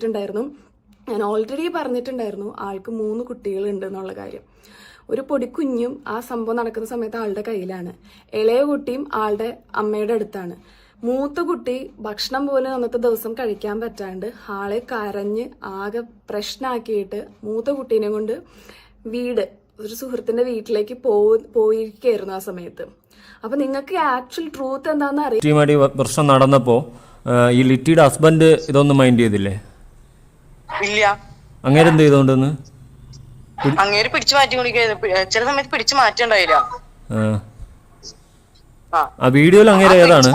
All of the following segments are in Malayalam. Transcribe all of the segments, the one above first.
ായിരുന്നു. ഞാൻ ഓൾറെഡി പറഞ്ഞിട്ടുണ്ടായിരുന്നു ആൾക്ക് 3 കുട്ടികളുണ്ട് എന്നുള്ള കാര്യം. ഒരു പൊടിക്കുഞ്ഞും ആ സംഭവം നടക്കുന്ന സമയത്ത് ആളുടെ കയ്യിലാണ്. ഇളയ കുട്ടിയും ആളുടെ അമ്മയുടെ അടുത്താണ്. മൂത്ത കുട്ടി ഭക്ഷണം പോലും അന്നത്തെ ദിവസം കഴിക്കാൻ പറ്റാണ്ട് ആളെ കരഞ്ഞ് ആകെ പ്രശ്നമാക്കിയിട്ട് മൂത്ത കുട്ടീനെ കൊണ്ട് ഒരു സുഹൃത്തിന്റെ വീട്ടിലേക്ക് പോയിരിക്കായിരുന്നു ആ സമയത്ത്. അപ്പൊ നിങ്ങൾക്ക് ആക്ച്വൽ ട്രൂത്ത് എന്താണെന്ന് അറിയാം. പ്രശ്നം നടന്നപ്പോ ഈ ലിറ്റിയുടെ ഹസ്ബൻഡ് ഇതൊന്നും മൈൻഡ് ചെയ്തില്ലേ? ഇല്ല. അങ്ങേര് എന്ത് ചെയ്തോണ്ടെന്ന്? അങ്ങേര് പിടിച്ചു മാറ്റി ചില സമയത്ത് പിടിച്ചു മാറ്റണ്ടായില്ല. ആ വീഡിയോയിൽ അങ്ങേര് ഏതാണ്?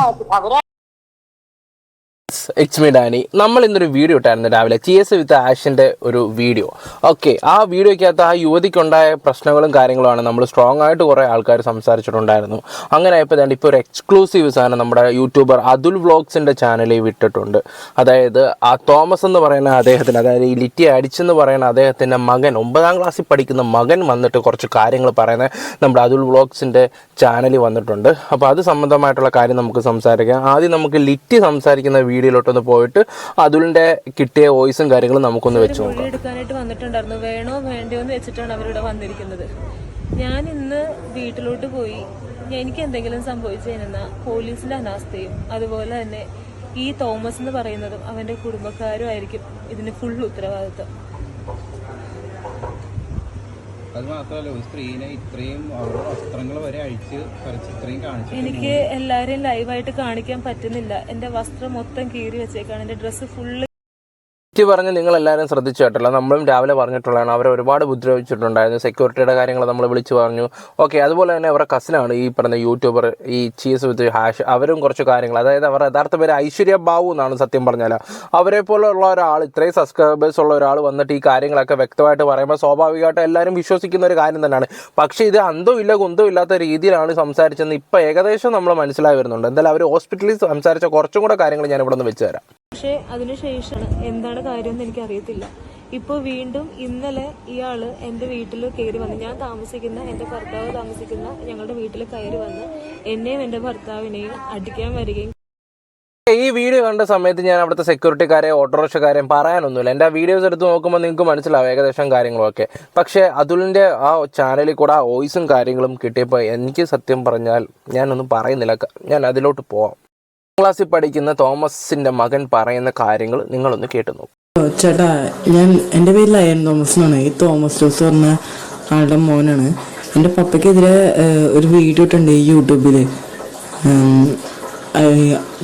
It's me Danny. നമ്മൾ ഇന്നൊരു വീഡിയോ ഇട്ടായിരുന്നു രാവിലെ, ചിയേഴ്സ് വിത്ത് ആഷിൻ്റെ ഒരു വീഡിയോ. ഓക്കെ, ആ വീഡിയോയ്ക്കകത്ത് ആ യുവതിക്കുണ്ടായ പ്രശ്നങ്ങളും കാര്യങ്ങളുമാണ് നമ്മൾ സ്ട്രോങ് ആയിട്ട് കുറേ ആൾക്കാർ സംസാരിച്ചിട്ടുണ്ടായിരുന്നു. അങ്ങനെ ആയപ്പോൾ തന്നെ ഇപ്പോൾ ഒരു എക്സ്ക്ലൂസീവ് സാധനം നമ്മുടെ യൂട്യൂബർ അതുൽ വ്ളോഗ്സിൻ്റെ ചാനലിൽ വിട്ടിട്ടുണ്ട്. അതായത് ആ തോമസ് എന്ന് പറയുന്ന അദ്ദേഹത്തിന്, അതായത് ഈ ലിറ്റി അടിച്ചെന്ന് പറയുന്ന അദ്ദേഹത്തിൻ്റെ മകൻ, 9ാം ക്ലാസ്സിൽ പഠിക്കുന്ന മകൻ വന്നിട്ട് കുറച്ച് കാര്യങ്ങൾ പറയുന്നത് നമ്മുടെ അതുൽ വ്ളോഗ്സിൻ്റെ ചാനലിൽ വന്നിട്ടുണ്ട്. അപ്പോൾ അത് സംബന്ധമായിട്ടുള്ള കാര്യം നമുക്ക് സംസാരിക്കാം. ആദ്യം നമുക്ക് ലിറ്റി സംസാരിക്കുന്ന വീഡിയോയിലോട്ടൊന്ന് പോയിട്ട് അതുലിന്റെ കിട്ടിയ വോയിസും കാര്യങ്ങളും നമുക്കൊന്ന് വെച്ച് നോക്കാം. എടുക്കാനായിട്ട് വന്നിട്ടുണ്ടായിരുന്നു. വേണോ വേണ്ടയോ എന്ന് വെച്ചിട്ടാണ് അവരിവിടെ വന്നിരിക്കുന്നത്. ഞാൻ ഇന്ന് വീട്ടിലോട്ട് പോയി. എനിക്ക് എന്തെങ്കിലും സംഭവിച്ചു കഴിഞ്ഞാൽ പോലീസിന്റെ അനാസ്ഥയും അതുപോലെ തന്നെ ഈ തോമസ് എന്ന് പറയുന്നതും അവന്റെ കുടുംബക്കാരും ആയിരിക്കും ഇതിന് ഫുൾ ഉത്തരവാദിത്വം. അത് മാത്രമല്ല, ഒരു സ്ത്രീനെ ഇത്രയും അവരുടെ വസ്ത്രങ്ങൾ വരെ അഴിച്ച് ഇത്രയും കാണിച്ചു. എനിക്ക് എല്ലാരെയും ലൈവായിട്ട് കാണിക്കാൻ പറ്റുന്നില്ല. എന്റെ വസ്ത്രം മൊത്തം കീറി വെച്ചേക്കാണ്. എന്റെ ഡ്രസ്സ് ഫുള്ള് പറഞ്ഞ് നിങ്ങളെല്ലാവരും ശ്രദ്ധിച്ചു കേട്ടല്ലോ. നമ്മളും രാവിലെ പറഞ്ഞിട്ടുള്ളതാണ്. അവരെ ഒരുപാട് ഉപദ്രവിച്ചിട്ടുണ്ടായിരുന്നു. സെക്യൂരിറ്റിയുടെ കാര്യങ്ങൾ നമ്മൾ വിളിച്ചു പറഞ്ഞു. ഓക്കെ, അതുപോലെ തന്നെ അവരുടെ കസിനാണ് ഈ പറഞ്ഞ യൂട്യൂബർ ഈ ചീസ് വിത്ത് ഹാഷ്. അവരും കുറച്ച് കാര്യങ്ങൾ, അതായത് അവരുടെ യഥാർത്ഥ പേര് ഐശ്വര്യ ബാബു എന്നാണ് സത്യം പറഞ്ഞാൽ. അവരെ പോലുള്ള ഒരാൾ, ഇത്രയും സബ്സ്ക്രൈബേഴ്സ് ഉള്ള ഒരാൾ വന്നിട്ട് ഈ കാര്യങ്ങളൊക്കെ വ്യക്തമായിട്ട് പറയുമ്പോൾ സ്വാഭാവികമായിട്ട് എല്ലാവരും വിശ്വസിക്കുന്ന ഒരു കാര്യം തന്നെയാണ്. പക്ഷേ ഇത് അന്തവും ഇല്ല കുന്തവും ഇല്ലാത്ത രീതിയിലാണ് സംസാരിച്ചെന്ന് ഇപ്പോൾ ഏകദേശം നമ്മൾ മനസ്സിലായി വരുന്നുണ്ട്. എന്തായാലും അവർ ഹോസ്പിറ്റലിൽ സംസാരിച്ച കുറച്ചും കൂടെ കാര്യങ്ങൾ ഞാൻ ഇവിടെ നിന്ന് വെച്ച് തരാം. പക്ഷെ അതിനുശേഷം എന്താണ് കാര്യമെന്ന് എനിക്കറിയത്തില്ല. ഇപ്പോൾ വീണ്ടും ഇന്നലെ ഇയാള് എൻ്റെ വീട്ടിൽ കയറി വന്ന്, ഞാൻ താമസിക്കുന്ന, എൻ്റെ ഭർത്താവ് താമസിക്കുന്ന ഞങ്ങളുടെ വീട്ടിൽ കയറി വന്ന് എന്നെയും എൻ്റെ ഭർത്താവിനെയും അടിക്കാൻ വരികയും. ഈ വീഡിയോ കണ്ട സമയത്ത് ഞാൻ അവിടുത്തെ സെക്യൂരിറ്റിക്കാരെ ഓട്ടോറിക്ഷക്കാരെയും പറയാനൊന്നുമില്ല. എൻ്റെ ആ വീഡിയോസ് എടുത്ത് നോക്കുമ്പോൾ നിങ്ങൾക്ക് മനസ്സിലാവും ഏകദേശം കാര്യങ്ങളൊക്കെ. പക്ഷേ അതുലിൻ്റെ ആ ചാനലിൽ കൂടെ ആ വോയിസും കാര്യങ്ങളും കിട്ടിയപ്പോൾ എനിക്ക് സത്യം പറഞ്ഞാൽ ഞാനൊന്നും പറയുന്നില്ല. ഞാൻ അതിലോട്ട് പോവാം. ക്ലാസ്സിൽ പഠിക്കുന്ന തോമസിന്റെ മകൻ പറയുന്ന കാര്യങ്ങൾ നിങ്ങളൊന്ന് കേട്ടു നോക്കും. ചേട്ടാ, എൻ്റെ പേര് ലയൻ തോമസ് എന്നാണ്. ഈ തോമസ് ജോസ് പറഞ്ഞ ആളുടെ മോനാണ്. എൻ്റെ പപ്പയ്ക്കെതിരെ ഒരു വീഡിയോ ഇട്ടുണ്ട് ഈ യൂട്യൂബിൽ.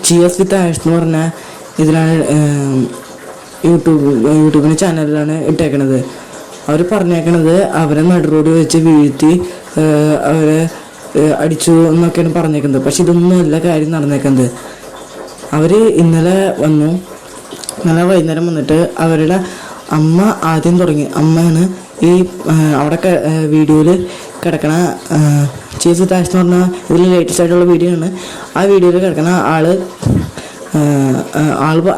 ചിയേഴ്സ് വിത്ത് ആഷ് എന്ന് പറഞ്ഞ ഇതിലാണ്, യൂട്യൂബിൻ്റെ ചാനലിലാണ് ഇട്ടേക്കണത്. അവർ പറഞ്ഞേക്കണത് അവരെ നടുറോഡ് വെച്ച് വീഴ്ത്തി അവരെ അടിച്ചു എന്നൊക്കെയാണ് പറഞ്ഞേക്കുന്നത്. പക്ഷെ ഇതൊന്നുമല്ല കാര്യം നടന്നേക്കുന്നത്. അവർ ഇന്നലെ വൈകുന്നേരം വന്നിട്ട് അവരുടെ അമ്മ ആദ്യം തുടങ്ങി. അമ്മയാണ് ഈ അവിടെ വീഡിയോയിൽ കിടക്കണ ചീസ് താഷ് എന്ന് പറഞ്ഞാൽ ഇതിൽ ലേറ്റസ്റ്റ് ആയിട്ടുള്ള വീഡിയോ ആണ്. ആ വീഡിയോയിൽ കിടക്കണ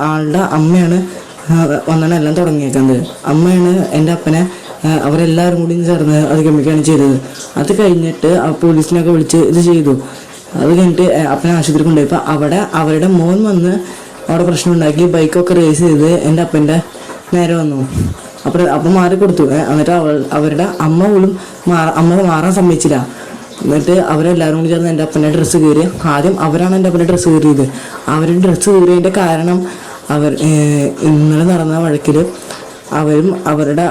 ആളുടെ അമ്മയാണ് വന്നാണ് എല്ലാം തുടങ്ങിയേക്കുന്നത്. അമ്മയാണ് എൻ്റെ അപ്പനെ അവരെല്ലാവരും കൂടി ചേർന്ന് അത് ഗമിക്കുകയാണ് ചെയ്തത്. അത് കഴിഞ്ഞിട്ട് പോലീസിനൊക്കെ വിളിച്ച് ഇത് ചെയ്തു. അത് കഴിഞ്ഞിട്ട് അപ്പനെ ആശുപത്രി കൊണ്ടുപോയപ്പോൾ അവിടെ അവരുടെ മോൻ വന്ന് അവിടെ പ്രശ്നം ഉണ്ടാക്കി, ബൈക്കൊക്കെ റേസ് ചെയ്ത് എൻ്റെ അപ്പൻ്റെ നേരെ വന്നു. അപ്പം മാറി കൊടുത്തു. എന്നിട്ട് അവരുടെ അമ്മ പോലും മാറാൻ സമ്മതിച്ചില്ല. എന്നിട്ട് അവരെല്ലാവരും കൂടി ചേർന്ന് എൻ്റെ അപ്പൻ്റെ ഡ്രസ്സ് കീറി. ആദ്യം അവരാണ് എൻ്റെ അപ്പൻ്റെ ഡ്രസ്സ് കീറിയത്. അവരുടെ ഡ്രസ്സ് കീറിയതിൻ്റെ കാരണം ഇന്നലെ നടന്ന വഴക്കിൽ അവരും അവരുടെ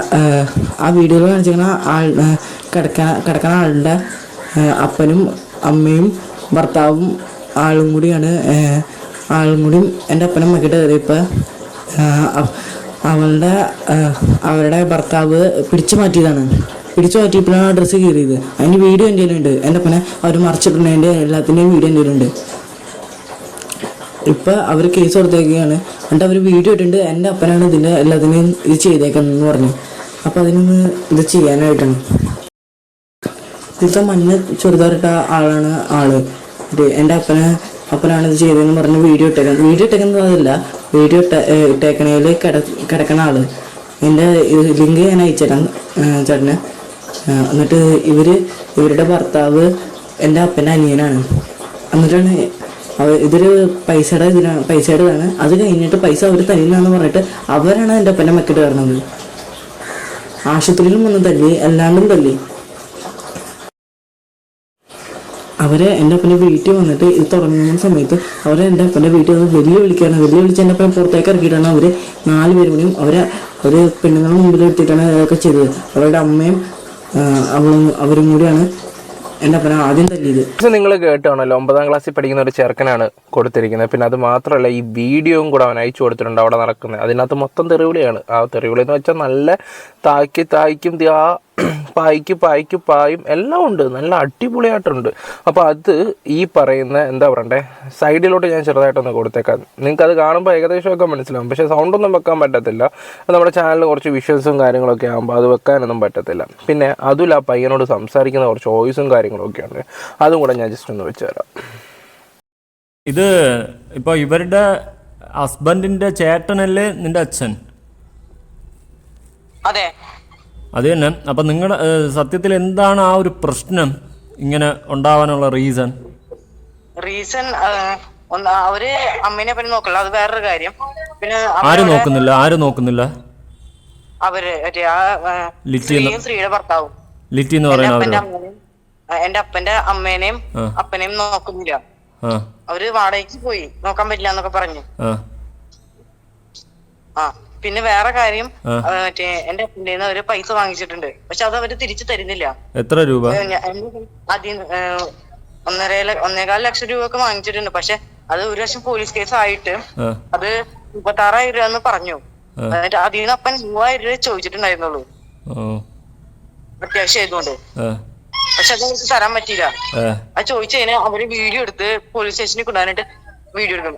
ആ വീഡിയോയിൽ കാണിച്ചിരിക്കുന്ന കിടക്കുന്ന ആളുടെ അപ്പനും അമ്മയും ഭർത്താവും ആളും കൂടിയും എൻ്റെ അപ്പനും മക്കിട്ട് കയറിയപ്പോൾ അവരുടെ ഭർത്താവ് പിടിച്ചു മാറ്റിയപ്പോഴാണ് ആ ഡ്രസ്സ് കീറിയത്. അതിൻ്റെ വീഡിയോ എൻ്റെ കയ്യിലുണ്ട്. എൻ്റെ അപ്പനെ അവർ മറിച്ചിട്ടുണ്ടതിൻ്റെ എല്ലാത്തിൻ്റെയും വീഡിയോ എൻ്റെ കയ്യിലുണ്ട്. ഇപ്പം അവർ കേസ് കൊടുത്തേക്കുകയാണ്. എന്നിട്ട് അവർ വീഡിയോ ഇട്ടിട്ടുണ്ട്. എൻ്റെ അപ്പനാണ് ഇതിൻ്റെ എല്ലാത്തിനെയും ഇത് ചെയ്തേക്കുന്നതെന്ന് പറഞ്ഞു. അപ്പം അതിനൊന്ന് ഇത് ചെയ്യാനായിട്ടാണ്. ഇതിലത്തെ മഞ്ഞ ചുരിദാറിട്ട ആളാണ് ആള്. എൻ്റെ അപ്പനാണ് ഇത് ചെയ്തതെന്ന് പറഞ്ഞ് വീഡിയോ ഇട്ടേക്കുന്നത് അതല്ല, വീഡിയോ ഇട്ടേക്കണേൽ കിടക്കണ ആള്. എൻ്റെ ലിങ്ക് ഞാൻ അയച്ചുതരാം ചേട്ടന്. എന്നിട്ട് ഇവരുടെ ഭർത്താവ് എൻ്റെ അപ്പൻ്റെ അനിയനാണ്. എന്നിട്ടാണ് ഇതൊരു പൈസയുടേതാണ്. അത് കഴിഞ്ഞിട്ട് പൈസ അവർ തരില്ലെന്ന് പറഞ്ഞിട്ട് അവരാണ് എൻ്റെ അപ്പനെ മെക്കിട്ട് കയറുന്നത്. ആശുപത്രിയിലും വന്ന് തല്ലി, എല്ലാണ്ടും തല്ലി. അവരെ എൻ്റെ അപ്പൻ്റെ വീട്ടിൽ വന്നിട്ട് ഇത് തുടങ്ങുന്ന സമയത്ത് അവരെ എൻ്റെ അപ്പൻ്റെ വീട്ടിൽ വന്ന് വെല്ലുവിളിച്ച് എൻ്റെ അപ്പനെ പുറത്തേക്ക് ഇറക്കിയിട്ടാണ് അവർ 4 പേരും കൂടിയും ഒരു പെണ്ണുങ്ങളുടെ മുമ്പിൽ എടുത്തിട്ടാണ് ഇതൊക്കെ ചെയ്തത്. അവരുടെ അമ്മയും അവരും കൂടിയാണ് എൻ്റെ അപ്പനെ ആദ്യം തല്ലിയത്. നിങ്ങൾ കേട്ടാണല്ലോ, 9ാം ക്ലാസ്സിൽ പഠിക്കുന്ന ഒരു ചെറുക്കനാണ് കൊടുത്തിരിക്കുന്നത്. പിന്നെ അത് മാത്രമല്ല, ഈ വീഡിയോയും കൂടെ അവൻ അയച്ചു കൊടുത്തിട്ടുണ്ട് അവിടെ നടക്കുന്നത്. അതിനകത്ത് മൊത്തം തെറിവിളിയാണ്. ആ തെറിവിളി എന്ന് വെച്ചാൽ നല്ല തായ്ക്കും പായും എല്ലാം ഉണ്ട്, നല്ല അടിപൊളിയായിട്ടുണ്ട്. അപ്പോൾ അത് ഈ പറയുന്ന എന്താ പറയണ്ടേ, സൈഡിലോട്ട് ഞാൻ ചെറുതായിട്ടൊന്ന് കൊടുത്തേക്കാം. നിങ്ങൾക്ക് അത് കാണുമ്പോൾ ഏകദേശമൊക്കെ മനസ്സിലാവും. പക്ഷേ സൗണ്ടൊന്നും വെക്കാൻ പറ്റത്തില്ല. നമ്മുടെ ചാനലിൽ കുറച്ച് വിഷ്വൽസും കാര്യങ്ങളൊക്കെ ആകുമ്പോൾ അത് വെക്കാനൊന്നും പറ്റത്തില്ല. പിന്നെ അതും ആ പയ്യനോട് സംസാരിക്കുന്ന കുറച്ച് വോയിസും കാര്യങ്ങളൊക്കെ ഉണ്ട്. അതും കൂടെ ഞാൻ ജസ്റ്റ് ഒന്ന് വെച്ച് തരാം. ഇത് ഇപ്പോൾ ഇവരുടെ ഹസ്ബൻഡിൻ്റെ ചേട്ടനല്ലേ നിൻ്റെ അച്ഛൻ? അതെ. അത് തന്നെ. അപ്പം നിങ്ങളുടെ സത്യത്തിൽ എന്താണ് ആ ഒരു പ്രശ്നം ഇങ്ങനെ ഉണ്ടാവാനുള്ള റീസൺ? അവര് അമ്മേനെ പറ്റി നോക്കല്ല, അത് വേറൊരു കാര്യം. പിന്നെ ആര് നോക്കുന്നില്ല? അവര് സ്ത്രീയുടെ ഭർത്താവും ലിറ്റി എന്ന് പറയുന്ന എന്റെ അപ്പന്റെ അമ്മേനെയും അപ്പനെയും നോക്കുന്നില്ല. അവര് വാടകയ്ക്ക് പോയി, നോക്കാൻ പറ്റില്ല എന്നൊക്കെ പറഞ്ഞു. പിന്നെ വേറെ കാര്യം, എന്റെ അപ്പൻ്റെ അവര് പൈസ വാങ്ങിച്ചിട്ടുണ്ട്. പക്ഷെ അത് അവര് തിരിച്ചു തരുന്നില്ല. എത്ര രൂപ? ആദ്യം 1.25 ലക്ഷം രൂപ ഒക്കെ വാങ്ങിച്ചിട്ടുണ്ട്. പക്ഷെ അത് 1 വർഷം പോലീസ് കേസ് ആയിട്ട് അത് 36,000 രൂപ എന്ന് പറഞ്ഞു. എന്നിട്ട് അതിൽ നിന്ന് അപ്പൻ 3000 രൂപ ചോദിച്ചിട്ടുണ്ടായിരുന്നുള്ളൂ, അത്യാവശ്യം ആയതുകൊണ്ട്. പക്ഷെ അത് അവർക്ക് തരാൻ പറ്റിയില്ല. അത് ചോദിച്ചു കഴിഞ്ഞാൽ അവര് വീഡിയോ എടുത്ത് പോലീസ് സ്റ്റേഷനിൽ കൊണ്ടുപോകാനായിട്ട് വീഡിയോ എടുക്കും.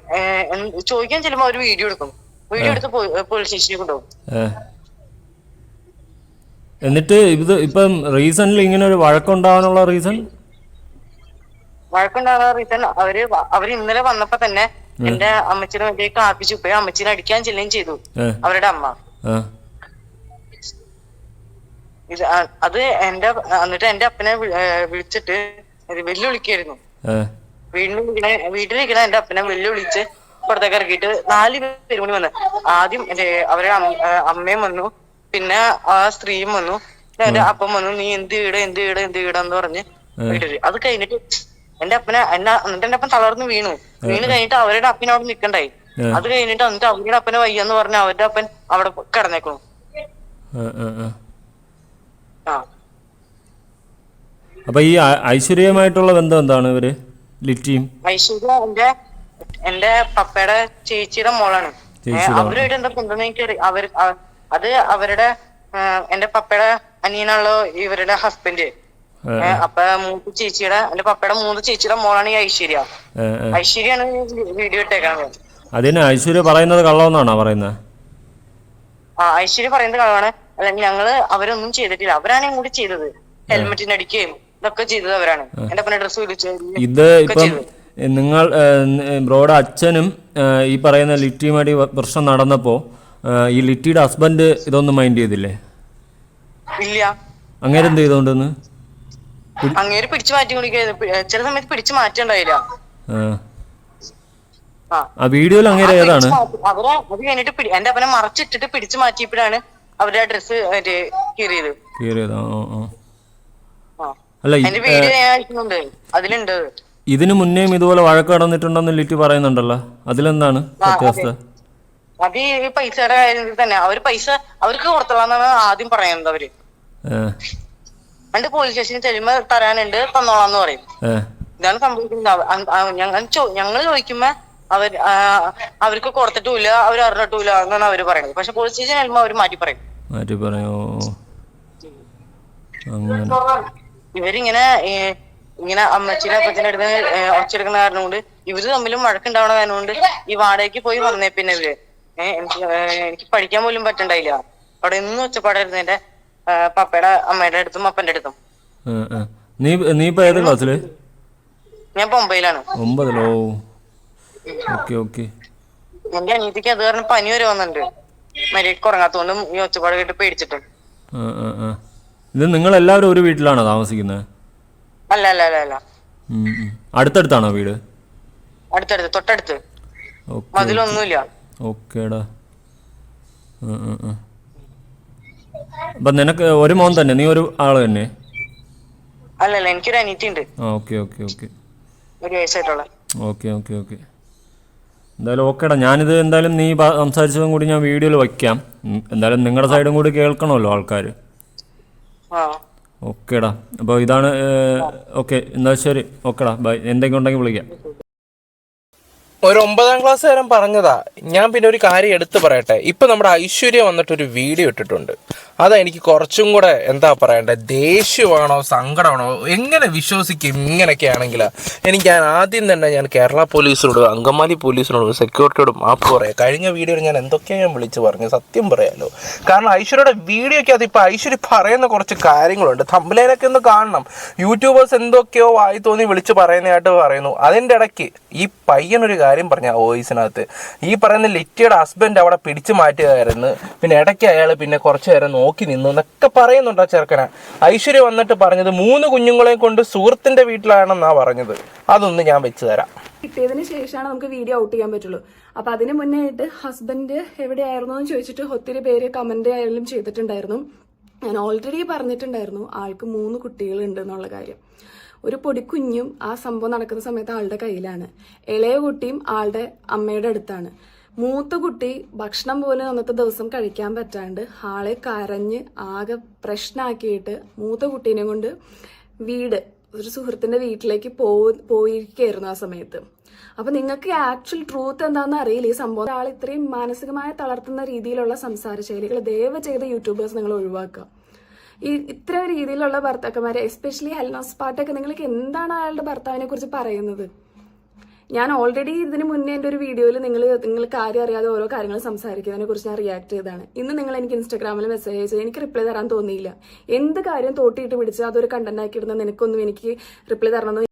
ചോദിക്കാൻ ചെല്ലുമ്പോ അവര് വീഡിയോ എടുക്കും. വീഡിയോ എടുത്ത് പോലീസ് സ്റ്റേഷനിൽ കൊണ്ടുപോകും. എന്നിട്ട് ഇപ്പം റീസൺലി ഇങ്ങനെ ഒരു വഴക്കുണ്ടാവാനുള്ള റീസൺ അവര് ഇന്നലെ വന്നപ്പോ തന്നെ എന്റെ അമ്മച്ചിനെ വേണ്ടി കാപ്പിച്ചു പോയി അമ്മച്ചിനെ അടിക്കാൻ ചെല്ലുകയും ചെയ്തു അവരുടെ അമ്മ. അത് എന്നിട്ട് എന്റെ അപ്പനെ വിളിച്ചിട്ട് വെല്ലുവിളിക്കായിരുന്നു. വീട്ടിലിരിക്കണ എന്റെ അപ്പനെ വെല്ലുവിളിച്ച് പുറത്തേക്ക് ഇറക്കിയിട്ട് 4 പേരും കൂടി വന്ന്. ആദ്യം അവരുടെ അമ്മയും വന്നു, പിന്നെ ആ സ്ത്രീയും വന്നു, എന്റെ അപ്പം വന്നു. നീ എന്ത് വീടാന്ന് പറഞ്ഞ് വീട്ടില്. അത് കഴിഞ്ഞിട്ട് എന്നിട്ട് എന്റെ അപ്പൻ തളർന്ന് വീണു കഴിഞ്ഞിട്ട് അവരുടെ അപ്പനെ അവിടെ നിക്കണ്ടായി. അത് കഴിഞ്ഞിട്ട് എന്നിട്ട് അവരുടെ അപ്പനെ വയ്യാന്ന് പറഞ്ഞ് അവരുടെ അപ്പൻ അവിടെ കിടന്നേക്കണു. അപ്പൊ ഈ ഐശ്വര്യമായിട്ടുള്ള ബന്ധം എന്താണ് ഇവര് ലിറ്റിയും? ഐശ്വര്യ എന്റെ പപ്പയുടെ ചേച്ചിയുടെ മോളാണ്. അവരുമായിട്ട് എന്താ ബന്ധം അത് അവരുടെ എന്റെ പപ്പയുടെ അനിയനാണല്ലോ ഇവരുടെ ഹസ്ബൻഡ്. അപ്പൊ എന്റെ പപ്പയുടെ 3 ചേച്ചിയുടെ മോളാണ് ഈ ഐശ്വര്യ. ഐശ്വര്യാണ് വീഡിയോ ഇട്ടേക്കാണത്. അതിന് ഐശ്വര്യ പറയുന്നത് കള്ളമെന്നാണോ പറയുന്നത്? ഐശ്വര്യ പറയുന്നത് കള്ളമാണ്. അല്ല, അവരൊന്നും ചെയ്തിട്ടില്ല. അവരാണ് ഇങ്ങോട്ട് ചെയ്തത്. ഹെൽമെറ്റിന് അടിക്കുകയും ഇതൊക്കെ ചെയ്തത് അവരാണ്. എന്റെ അപ്പനെ ഡ്രസ്സ് വിളിച്ചു. ഇത് ഇപ്പം നിങ്ങൾ ബ്രോയുടെ അച്ഛനും ഈ പറയുന്ന ലിറ്റിയുമായിട്ട് പ്രശ്നം നടന്നപ്പോ ഈ ലിറ്റിയുടെ ഹസ്ബൻഡ് ഇതൊന്നും മൈൻഡ് ചെയ്തില്ലേ? ഇല്ല. അങ്ങനെ എന്ത് ചെയ്തോണ്ടെന്ന് അങ്ങേര് പിടിച്ചു മാറ്റി കുടിക്കായിരുന്നു. ചില സമയത്ത് പിടിച്ചു മാറ്റണ്ടായില്ല. ആ വീഡിയോയിൽ അങ്ങനെ ഏതാണ്? അവരെ അത് കഴിഞ്ഞിട്ട് എന്റെ അപ്പനെ മറച്ചിട്ടിട്ട് പിടിച്ചു മാറ്റിയപ്പോഴാണ് അവരുടെ ഡ്രസ്സ് കീറിയത്. അല്ല, വീഡിയോ ഞാൻ അയക്കുന്നുണ്ട്, അതിലുണ്ട്. ഇതിനു മുന്നേയും ഇതുപോലെ വഴക്ക് നടന്നിട്ടുണ്ടെന്ന് ലിറ്റി പറയുന്നുണ്ടല്ലോ, അതിലെന്താണ് വ്യത്യാസത? അത് ഈ പൈസയുടെ കാര്യത്തിൽ തന്നെ അവർക്ക് കൊടുത്തോളാന്നാണ് ആദ്യം പറയുന്നത്. അവര് പോലീസ് സ്റ്റേഷനിൽ ചെല്ലുമ്പോ തരാനുണ്ട്, തന്നോളാന്ന് പറയും. ഇതാണ് സംഭവിക്കുന്നത്. ഞങ്ങൾ ചോദിക്കുമ്പോ അവർക്ക് കൊടുത്തിട്ടുമില്ല, അവർ അറിഞ്ഞിട്ടുമില്ല എന്നാണ് അവര് പറയുന്നത്. പക്ഷെ പോലീസ് സ്റ്റേഷൻ ചെല്ലുമ്പോ അവര് മാറ്റി പറയും. ഇവരിങ്ങനെ അമ്മച്ചിയുടെ അപ്പച്ചന്റെ അടുത്ത് ഒച്ചെടുക്കുന്ന കാരണം കൊണ്ട് ഇവര് തമ്മിലും വഴക്കുണ്ടാവണ കാരണം കൊണ്ട് ഈ വാടകയ്ക്ക് പോയി വന്നേ. പിന്നെ ഇവര് എനിക്ക് പഠിക്കാൻ പോലും പറ്റണ്ടായില്ല. അവിടെ ഇന്നും ഒച്ചപ്പാടായിരുന്നു എന്റെ പപ്പയുടെ അമ്മയുടെ അടുത്തും അപ്പന്റെ അടുത്തും. നീ ഇപ്പൊ ഏത് ക്ലാസ്സില്? ഞാൻ 9ലാണ്. 9-ലോ? എന്റെ അനിയത്തിക്ക് അത് കാരണം പനി വരെ വന്നിട്ടുണ്ട്. മര്യാദക്ക് ഉറങ്ങാത്തോണ്ടും ഈ ഒച്ചപ്പാട് കേട്ട് പേടിച്ചിട്ടും. ഇത് നിങ്ങൾ എല്ലാവരും ഒരു വീട്ടിലാണോ താമസിക്കുന്നത്? അല്ല. അടുത്തടുത്താണോ വീട്? അടുത്തടുത്ത് തൊട്ടടുത്ത്, ഓക്കെ മതിലൊന്നുമില്ല. ഓക്കേടാ. അപ്പം നിനക്ക് ഒരു മോൻ തന്നെ, നീ ഒരു ആള് തന്നെ? അല്ലല്ല, എനിക്കൊരു അനിയത്തി ഉണ്ട്, ഓക്കെ ഓക്കെ ഓക്കെ 1 വയസ്സായിട്ടുള്ള. ഓക്കെ ഓക്കെ ഓക്കെ എന്തായാലും ഓക്കേടാ. ഞാനിത് എന്തായാലും നീ സംസാരിച്ചതും കൂടി ഞാൻ വീഡിയോയിൽ വയ്ക്കാം. എന്തായാലും നിങ്ങളുടെ സൈഡും കൂടി കേൾക്കണമല്ലോ ആൾക്കാർ. ആ ഓക്കേടാ. അപ്പോൾ ഇതാണ്. ഓക്കെ, എന്താ ശരി. ഓക്കേടാ, ബൈ. എന്തെങ്കിലും ഉണ്ടെങ്കിൽ വിളിക്കാം. ഒരു 9ാം ക്ലാസ്സുകാരൻ പറഞ്ഞതാ. ഞാൻ പിന്നെ ഒരു കാര്യം എടുത്തു പറയട്ടെ. ഇപ്പം നമ്മുടെ ഐശ്വര്യ വന്നിട്ടൊരു വീഡിയോ ഇട്ടിട്ടുണ്ട്. അതാ എനിക്ക് കുറച്ചും കൂടെ എന്താ പറയണ്ടേ, ദേഷ്യമാണോ സങ്കടമാണോ, എങ്ങനെ വിശ്വസിക്കും ഇങ്ങനെയൊക്കെ ആണെങ്കിൽ? ഞാൻ ആദ്യം തന്നെ ഞാൻ കേരള പോലീസിനോടും അങ്കമാലി പോലീസിനോടും സെക്യൂരിറ്റിയോടും മാപ്പ് പറയാം. കഴിഞ്ഞ വീഡിയോയിൽ ഞാൻ എന്തൊക്കെയാണ് ഞാൻ വിളിച്ച് പറഞ്ഞു, സത്യം പറയാലോ. കാരണം ഐശ്വര്യയുടെ വീഡിയോയ്ക്ക് അത് ഇപ്പോൾ ഐശ്വര്യ പറയുന്ന കുറച്ച് കാര്യങ്ങളുണ്ട്. തമ്പലയിലൊക്കെ ഒന്ന് കാണണം. യൂട്യൂബേഴ്സ് എന്തൊക്കെയോ വായി തോന്നി വിളിച്ച് പറയുന്നതായിട്ട് പറയുന്നു. അതിൻ്റെ ഇടയ്ക്ക് ഈ പയ്യനൊരു കാര്യം പറഞ്ഞ വോയിസിനകത്ത് ഈ പറയുന്ന ലിറ്റിയുടെ ഹസ്ബൻഡ് അവിടെ പിടിച്ചു മാറ്റുകയായിരുന്നു. പിന്നെ ഇടയ്ക്ക് അയാൾ പിന്നെ കുറച്ചു നേരം നോക്കി നിന്നു എന്നൊക്കെ പറയുന്നുണ്ട് ആ ചെറുക്കനെ. ഐശ്വര്യ വന്നിട്ട് പറഞ്ഞത് 3 കുഞ്ഞുങ്ങളെയും കൊണ്ട് സുഹൃത്തിന്റെ വീട്ടിലാണെന്നാ പറഞ്ഞത്. അതൊന്ന് ഞാൻ വെച്ച് തരാം. കിട്ടിയതിന് ശേഷമാണ് നമുക്ക് വീഡിയോ ഔട്ട് ചെയ്യാൻ പറ്റുള്ളൂ. അപ്പൊ അതിന് മുന്നേ ആയിട്ട് ഹസ്ബൻഡ് എവിടെയായിരുന്നു എന്ന് ചോദിച്ചിട്ട് ഒത്തിരി പേര് കമന്റ് ആയാലും ചെയ്തിട്ടുണ്ടായിരുന്നു. ഞാൻ ഓൾറെഡി പറഞ്ഞിട്ടുണ്ടായിരുന്നു ആൾക്ക് 3 കുട്ടികളുണ്ട് എന്നുള്ള കാര്യം. ഒരു പൊടിക്കുഞ്ഞും ആ സംഭവം നടക്കുന്ന സമയത്ത് ആളുടെ കയ്യിലാണ്. ഇളയ കുട്ടിയും ആളുടെ അമ്മയുടെ അടുത്താണ്. മൂത്ത കുട്ടി ഭക്ഷണം പോലും അന്നത്തെ ദിവസം കഴിക്കാൻ പറ്റാണ്ട് ആളെ കരഞ്ഞ് ആകെ പ്രശ്നമാക്കിയിട്ട് മൂത്ത കുട്ടീനെ കൊണ്ട് ഒരു സുഹൃത്തിന്റെ വീട്ടിലേക്ക് പോയിരിക്കായിരുന്നു ആ സമയത്ത്. അപ്പൊ നിങ്ങൾക്ക് ആക്ച്വൽ ട്രൂത്ത് എന്താണെന്ന് അറിയില്ല ഈ സംഭവം. ആൾ ഇത്രയും മാനസികമായി തളർത്തുന്ന രീതിയിലുള്ള സംസാര ശൈലികൾ ദയവ് ചെയ്ത യൂട്യൂബേഴ്സ് നിങ്ങൾ ഒഴിവാക്കുക. ഇത്ര രീതിയിലുള്ള ഭർത്താക്കന്മാരെ, എസ്പെഷ്യലി ഹെൽനാസ് പാട്ടൊക്കെ, നിങ്ങൾക്ക് എന്താണ് അയാളുടെ ഭർത്താവിനെ കുറിച്ച് പറയുന്നത്? ഞാൻ ഓൾറെഡി ഇതിന് മുന്നേ എൻ്റെ ഒരു വീഡിയോയിൽ നിങ്ങൾ കാര്യം അറിയാതെ ഓരോ കാര്യങ്ങൾ സംസാരിക്കുന്നതിനെ കുറിച്ച് ഞാൻ റിയാക്ട് ചെയ്തതാണ്. ഇന്ന് നിങ്ങൾ എനിക്ക് ഇൻസ്റ്റാഗ്രാമിൽ മെസ്സേജ് അയച്ചത് എനിക്ക് റിപ്ലൈ തരാൻ തോന്നിയില്ല. എന്ത് കാര്യം തോട്ടിയിട്ട് പിടിച്ച് അതൊരു കണ്ടന്റ് ആക്കി ഇടുന്ന നിനക്കൊന്നും എനിക്ക് റിപ്ലൈ തരണമെന്ന്.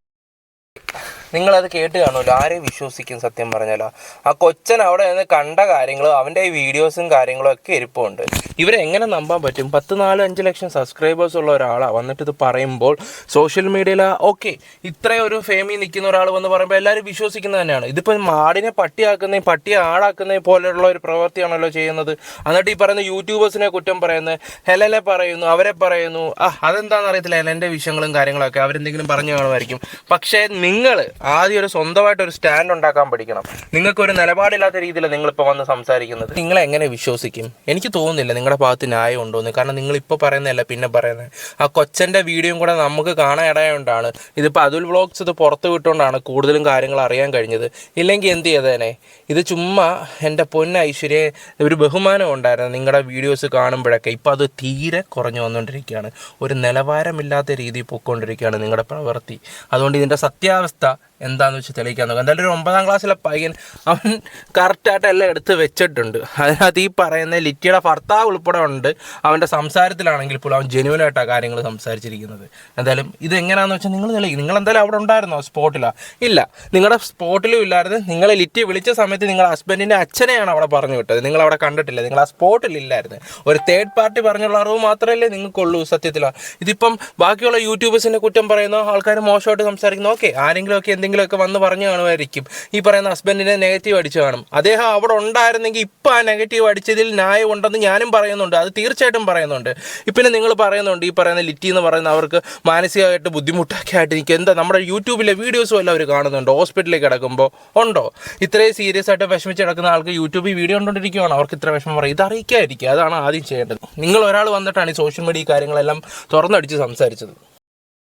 നിങ്ങളത് കേട്ട് കാണുമല്ലോ. ആരെ വിശ്വസിക്കും സത്യം പറഞ്ഞാലോ? ആ കൊച്ചൻ അവിടെ നിന്ന് കണ്ട കാര്യങ്ങളും അവൻ്റെ ഈ വീഡിയോസും കാര്യങ്ങളും ഒക്കെ ഇരിപ്പുണ്ട്. ഇവരെങ്ങനെ നമ്പാൻ പറ്റും? 14-5 ലക്ഷം സബ്സ്ക്രൈബേഴ്സ് ഉള്ള ഒരാളാണ് വന്നിട്ട് ഇത് പറയുമ്പോൾ സോഷ്യൽ മീഡിയയിൽ ഓക്കെ ഇത്രയും ഒരു ഫേമിൽ നിൽക്കുന്ന ഒരാൾ വന്ന് പറയുമ്പോൾ എല്ലാവരും വിശ്വസിക്കുന്നത് തന്നെയാണ്. ഇതിപ്പോൾ മാടിനെ പട്ടിയാക്കുന്നതും പട്ടിയെ ആടാക്കുന്നതും പോലെയുള്ള ഒരു പ്രവൃത്തിയാണല്ലോ ചെയ്യുന്നത്. എന്നിട്ട് ഈ പറയുന്ന യൂട്യൂബേഴ്സിനെ കുറ്റം പറയുന്നത്, ഹെലനെ പറയുന്നു, അവരെ പറയുന്നു. അതെന്താണെന്ന് അറിയത്തില്ല, ഹെലൻ്റെ വിഷയങ്ങളും കാര്യങ്ങളൊക്കെ അവരെന്തെങ്കിലും പറഞ്ഞു കാണുമായിരിക്കും. പക്ഷേ നിങ്ങൾ ആദ്യം ഒരു സ്വന്തമായിട്ടൊരു സ്റ്റാൻഡ് ഉണ്ടാക്കാൻ പഠിക്കണം. നിങ്ങൾക്കൊരു നിലപാടില്ലാത്ത രീതിയിൽ നിങ്ങളിപ്പോൾ വന്ന് സംസാരിക്കുന്നത് നിങ്ങളെങ്ങനെ വിശ്വസിക്കും? എനിക്ക് തോന്നുന്നില്ല നിങ്ങളുടെ ഭാഗത്ത് ന്യായം ഉണ്ടോയെന്ന്. കാരണം നിങ്ങളിപ്പോൾ പറയുന്നതല്ല പിന്നെ പറയുന്നത്. ആ കൊച്ചൻ്റെ വീഡിയോയും കൂടെ നമുക്ക് കാണാൻ ഇടയുകൊണ്ടാണ്. ഇതിപ്പോൾ അതുൽ വ്ളോഗ്സ് ഇത് പുറത്ത് വിട്ടുകൊണ്ടാണ് കൂടുതലും കാര്യങ്ങൾ അറിയാൻ കഴിഞ്ഞത്. ഇല്ലെങ്കിൽ എന്ത് ചെയ്തേനെ? ഇത് ചുമ്മാ എൻ്റെ പൊന്ന ഐശ്വര്യ ഒരു ബഹുമാനം ഉണ്ടായിരുന്നു നിങ്ങളുടെ വീഡിയോസ് കാണുമ്പോഴൊക്കെ. ഇപ്പോൾ അത് തീരെ കുറഞ്ഞു വന്നുകൊണ്ടിരിക്കുകയാണ്. ഒരു നിലവാരമില്ലാത്ത രീതിയിൽ പൊയ്ക്കൊണ്ടിരിക്കുകയാണ് നിങ്ങളുടെ പ്രവൃത്തി. അതുകൊണ്ട് ഇതിൻ്റെ സത്യാവസ്ഥ എന്താണെന്ന് വെച്ച് തെളിയിക്കാൻ നോക്കുക. എന്തായാലും ഒരു 9ാം ക്ലാസ്സിലെ പയ്യൻ അവൻ കറക്റ്റായിട്ട് എല്ലാം എടുത്ത് വെച്ചിട്ടുണ്ട്. അതിനകത്ത് ഈ പറയുന്ന ലിറ്റിയുടെ ഭർത്താവ് ഉൾപ്പെടെ ഉണ്ട്. അവൻ്റെ സംസാരത്തിലാണെങ്കിൽ പോലും അവൻ ജെന്യുവനായിട്ടാണ് കാര്യങ്ങൾ സംസാരിച്ചിരിക്കുന്നത്. എന്തായാലും ഇത് എങ്ങനെയാണെന്ന് വെച്ചാൽ നിങ്ങൾ തെളിയിക്കും. നിങ്ങളെന്തായാലും അവിടെ ഉണ്ടായിരുന്നോ സ്പോട്ടിലാണ്? ഇല്ല, നിങ്ങളുടെ സ്പോട്ടിലും ഇല്ലായിരുന്നു. നിങ്ങളെ ലിറ്റി വിളിച്ച സമയത്ത് നിങ്ങളുടെ ഹസ്ബൻഡിൻ്റെ അച്ഛനെയാണ് അവിടെ പറഞ്ഞു വിട്ടത്. നിങ്ങളവിടെ കണ്ടിട്ടില്ല, നിങ്ങൾ ആ സ്പോട്ടിലില്ലായിരുന്നു. ഒരു തേർഡ് പാർട്ടി പറഞ്ഞുള്ള അറിവ് മാത്രമല്ലേ നിങ്ങൾക്കുള്ളൂ സത്യത്തിലാണ്. ഇതിപ്പം ബാക്കിയുള്ള യൂട്യൂബേഴ്സിൻ്റെ കുറ്റം പറയുന്ന ആൾക്കാർ മോശമായിട്ട് സംസാരിക്കുന്നു. ഓക്കെ, ആരെങ്കിലുമൊക്കെ എന്തെങ്കിലുമൊക്കെ വന്ന് പറഞ്ഞു കാണുമായിരിക്കും. ഈ പറയുന്ന ഹസ്ബൻഡിനെ നെഗറ്റീവ് അടിച്ചു കാണും. അദ്ദേഹം അവിടെ ഉണ്ടായിരുന്നെങ്കിൽ ഇപ്പം ആ നെഗറ്റീവ് അടിച്ചതിൽ ന്യായം ഉണ്ടെന്ന് ഞാനും പറയുന്നുണ്ട്. അത് തീർച്ചയായിട്ടും പറയുന്നുണ്ട്. ഇപ്പം നിങ്ങൾ പറയുന്നുണ്ട് ഈ പറയുന്ന ലിറ്റി എന്ന് പറയുന്ന അവർക്ക് മാനസികമായിട്ട് ബുദ്ധിമുട്ടൊക്കെ ആയിട്ട് എനിക്ക് എന്താ നമ്മുടെ യൂട്യൂബിലെ വീഡിയോസും എല്ലാം അവർ കാണുന്നുണ്ട്. ഹോസ്പിറ്റലിലേക്ക് കിടക്കുമ്പോൾ ഉണ്ടോ ഇത്രയും സീരിയസ് ആയിട്ട് വിഷമിച്ച് കിടക്കുന്ന ആൾക്ക് യൂട്യൂബിൽ വീഡിയോ കണ്ടുകൊണ്ടിരിക്കുകയാണ്. അവർക്ക് ഇത്ര വിഷമം പറയും. ഇത് അറിയിക്കാതിരിക്കുക, അതാണ് ആദ്യം ചെയ്യേണ്ടത്. നിങ്ങൾ ഒരാൾ വന്നിട്ടാണ് ഈ സോഷ്യൽ മീഡിയ കാര്യങ്ങളെല്ലാം തുറന്നടിച്ച് സംസാരിച്ചത്.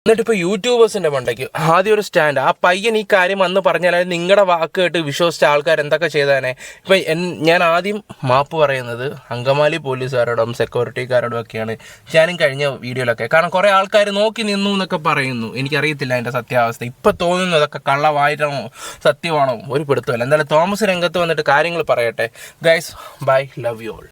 എന്നിട്ടിപ്പോൾ യൂട്യൂബേഴ്സിൻ്റെ മണ്ടയ്ക്ക് ആദ്യം ഒരു സ്റ്റാൻഡ്. ആ പയ്യൻ ഈ കാര്യം വന്ന് പറഞ്ഞാൽ നിങ്ങളുടെ വാക്ക് കേട്ട് വിശ്വസിച്ച ആൾക്കാർ എന്തൊക്കെ ചെയ്താനെ? ഇപ്പം ഞാൻ ആദ്യം മാപ്പ് പറയുന്നത് അങ്കമാലി പോലീസുകാരോടും സെക്യൂരിറ്റിക്കാരോടും ഒക്കെയാണ്. ഞാനും കഴിഞ്ഞ വീഡിയോയിലൊക്കെ കാരണം കുറേ ആൾക്കാർ നോക്കി നിന്നു എന്നൊക്കെ പറയുന്നു. എനിക്കറിയത്തില്ല അതിൻ്റെ സത്യാവസ്ഥ. ഇപ്പം തോന്നുന്നു അതൊക്കെ കള്ളവായിട്ടാണോ സത്യമാണോ ഒരു പിടുത്തമല്ല. എന്തായാലും തോമസ് രംഗത്ത് വന്നിട്ട് കാര്യങ്ങൾ പറയട്ടെ. Guys bye, love you all.